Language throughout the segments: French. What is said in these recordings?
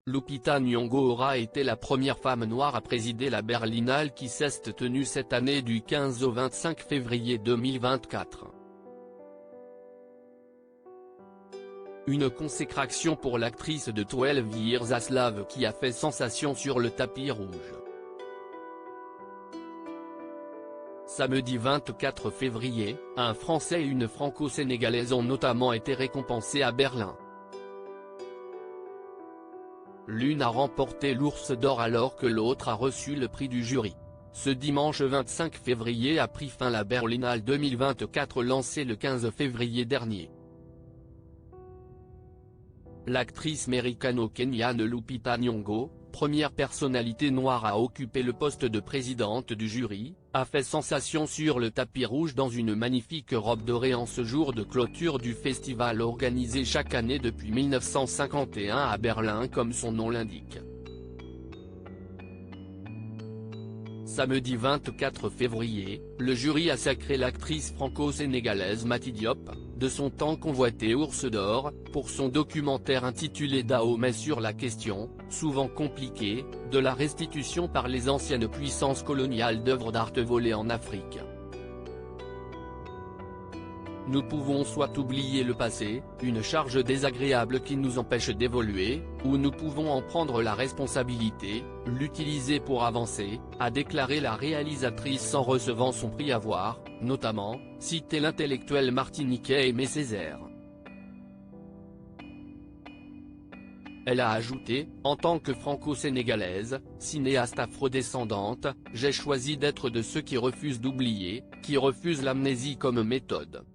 Lupita Nyong'o aura été la première femme noire à présider la Berlinale qui s'est tenue cette année du 15 au 25 février 2024. Une consécration pour l'actrice de 12 Years a Slave qui a fait sensation sur le tapis rouge. Samedi 24 février, un Français et une Franco-Sénégalaise ont notamment été récompensés à Berlin. L'une a remporté l'Ours d'Or alors que l'autre a reçu le prix du jury. Ce dimanche 25 février a pris fin la Berlinale 2024 lancée le 15 février dernier. L'actrice américano-kenyane Lupita Nyong'o, première personnalité noire à occuper le poste de présidente du jury, a fait sensation sur le tapis rouge dans une magnifique robe dorée en ce jour de clôture du festival organisé chaque année depuis 1951 à Berlin comme son nom l'indique. Samedi 24 février, le jury a sacré l'actrice franco-sénégalaise Mati Diop, de son temps convoitée Ours d'Or, pour son documentaire intitulé Dahomey sur la question, souvent compliquée, de la restitution par les anciennes puissances coloniales d'œuvres d'art volées en Afrique. Nous pouvons soit oublier le passé, une charge désagréable qui nous empêche d'évoluer, ou nous pouvons en prendre la responsabilité, l'utiliser pour avancer, a déclaré la réalisatrice en recevant son prix Avoir, notamment, cité l'intellectuel martiniquais Aimé Césaire. Elle a ajouté, en tant que franco-sénégalaise, cinéaste afrodescendante, j'ai choisi d'être de ceux qui refusent d'oublier, qui refusent l'amnésie comme méthode.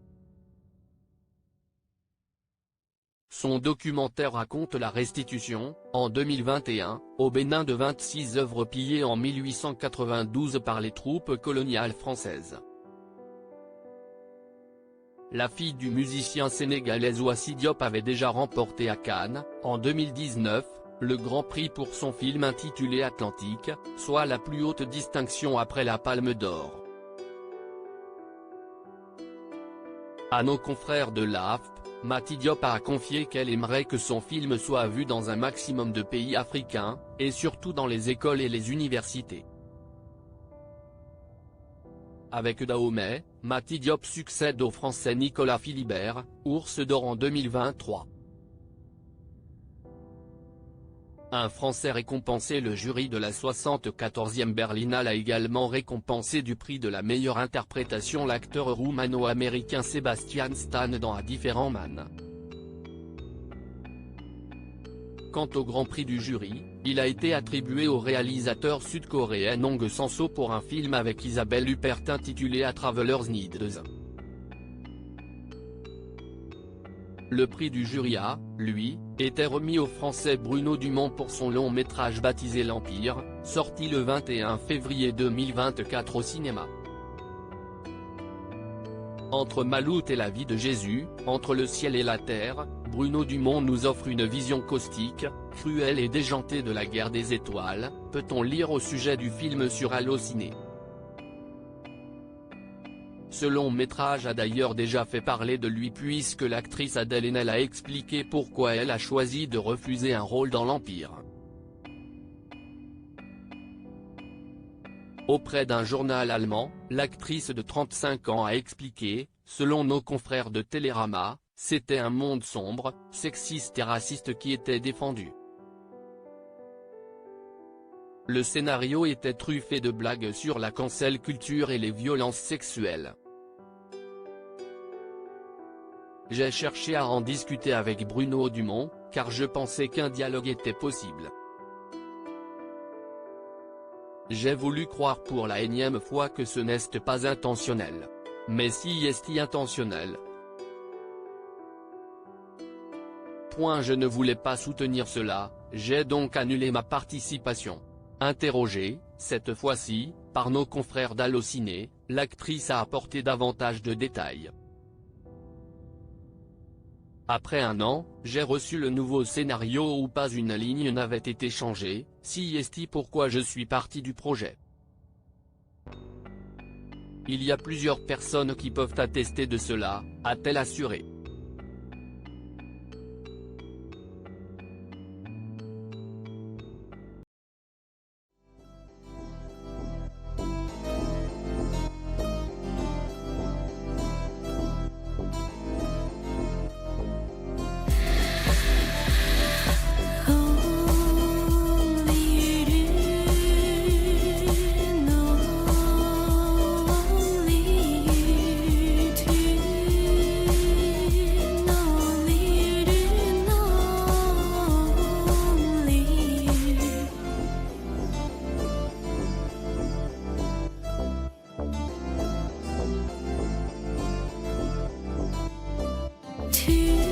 Son documentaire raconte la restitution, en 2021, au Bénin de 26 œuvres pillées en 1892 par les troupes coloniales françaises. La fille du musicien sénégalais Ouassi Diop avait déjà remporté à Cannes, en 2019, le Grand Prix pour son film intitulé Atlantique, soit la plus haute distinction après la Palme d'Or. À nos confrères de l'AFP, Mati Diop a confié qu'elle aimerait que son film soit vu dans un maximum de pays africains, et surtout dans les écoles et les universités. Avec Dahomey, Mati Diop succède au Français Nicolas Philibert, Ours d'Or en 2023. Un Français récompensé. Le jury de la 74e Berlinale a également récompensé du prix de la meilleure interprétation l'acteur roumano-américain Sebastian Stan dans A Different Man. Quant au Grand Prix du jury, il a été attribué au réalisateur sud-coréen Hong Sang-soo pour un film avec Isabelle Huppert intitulé A Traveler's Needs. Le prix du jury a, lui, été remis au Français Bruno Dumont pour son long métrage baptisé L'Empire, sorti le 21 février 2024 au cinéma. Entre Maloute et la vie de Jésus, entre le ciel et la terre, Bruno Dumont nous offre une vision caustique, cruelle et déjantée de la guerre des étoiles, peut-on lire au sujet du film sur Allociné. Ce long métrage a d'ailleurs déjà fait parler de lui puisque l'actrice Adèle Haenel a expliqué pourquoi elle a choisi de refuser un rôle dans l'Empire. Auprès d'un journal allemand, l'actrice de 35 ans a expliqué, selon nos confrères de Télérama, c'était un monde sombre, sexiste et raciste qui était défendu. Le scénario était truffé de blagues sur la cancel culture et les violences sexuelles. J'ai cherché à en discuter avec Bruno Dumont, car je pensais qu'un dialogue était possible. J'ai voulu croire pour la énième fois que ce n'est pas intentionnel. Mais si est intentionnel. Je ne voulais pas soutenir cela, j'ai donc annulé ma participation. Interrogée, cette fois-ci, par nos confrères d'Allociné, l'actrice a apporté davantage de détails. Après un an, j'ai reçu le nouveau scénario où pas une ligne n'avait été changée, si est pourquoi je suis parti du projet. Il y a plusieurs personnes qui peuvent attester de cela, a-t-elle assuré. 去。